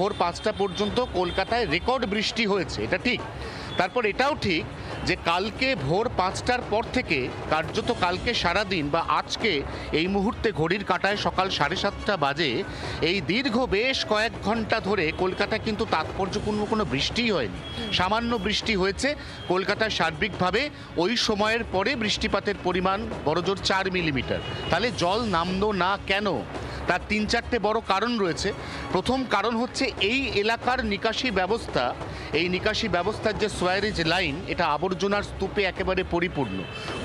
ভোর ৫টা পর্যন্ত কলকাতায় রেকর্ড বৃষ্টি হয়েছে, এটা ঠিক। তারপর এটাও ঠিক যে কালকে ভোর ৫টার পর থেকে কার্যত কালকে সারাদিন বা আজকে এই মুহূর্তে ঘড়ির কাঁটায় সকাল ৭:৩০ বাজে এই দীর্ঘ বেশ কয়েক ঘন্টা ধরে কলকাতায় কিন্তু তাৎপর্যপূর্ণ কোনো বৃষ্টিই হয়নি। সামান্য বৃষ্টি হয়েছে কলকাতায় সার্বিকভাবে। ওই সময়ের পরে বৃষ্টিপাতের পরিমাণ বড়জোর ৪ মিলিমিটার। তাহলে জল নামলো না কেন? তার ৩-৪টে বড় কারণ রয়েছে। প্রথম কারণ হচ্ছে এই এলাকার নিকাশি ব্যবস্থা, এই নিকাশি ব্যবস্থার যে সোয়ারেজ লাইন, এটা আবর্জনার স্তূপে একেবারে পরিপূর্ণ।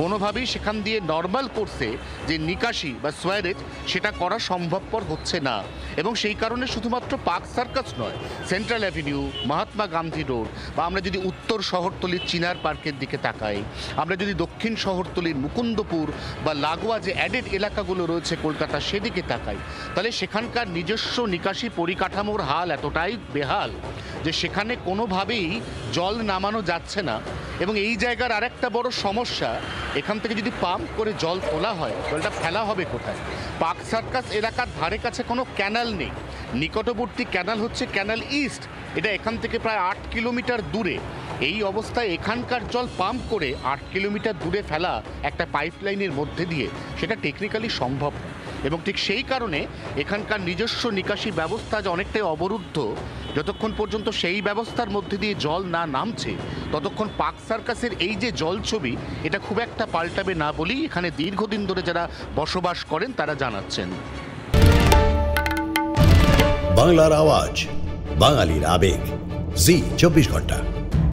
কোনোভাবেই সেখান দিয়ে নর্মাল কোর্সে যে নিকাশি বা সোয়ারেজ সেটা করা সম্ভবপর হচ্ছে না। এবং সেই কারণে শুধুমাত্র পার্ক সার্কাস নয়, central avenue, Mahatma Gandhi road, বা আমরা যদি উত্তর শহরতলির চিনার পার্কের দিকে তাকাই, আমরা যদি দক্ষিণ শহরতলির মুকুন্দপুর বা লাগোয়া যে অ্যাডেড এলাকাগুলো রয়েছে কলকাতা সেদিকে তাকাই, তাহলে সেখানকার নিজস্ব নিকাশি পরিকাঠামোর হাল এতটাই বেহাল যে সেখানে কোনোভাবেই জল নামানো যাচ্ছে না। এবং এই জায়গার আরেকটা বড় সমস্যা, এখান থেকে যদি পাম্প করে জল তোলা হয়, জলটা ফেলা হবে কোথায়? পার্ক সার্কাস এলাকার ধারে কাছে কোনো ক্যানাল নেই। নিকটবর্তী ক্যানাল হচ্ছে ক্যানাল ইস্ট, এটা এখান থেকে প্রায় ৮ কিলোমিটার দূরে। এই অবস্থায় এখানকার জল পাম্প করে ৮ কিলোমিটার দূরে ফেলা একটা পাইপলাইনের মধ্যে দিয়ে সেটা টেকনিক্যালি সম্ভব নয়। এবং ঠিক সেই কারণে এখানকার নিজস্ব নিকাশি ব্যবস্থা যে অনেকটাই অবরুদ্ধ। যতক্ষণ পর্যন্ত সেই ব্যবস্থার মধ্যে দিয়ে জল না নামছে ততক্ষণ পার্ক সার্কাসের এই যে জল ছবি, এটা খুব একটা পাল্টাবে না বলেই এখানে দীর্ঘদিন ধরে যারা বসবাস করেন তারা জানাচ্ছেন। বাংলার আওয়াজ, বাঙালির আবেগ, জি ২৪ ঘন্টা।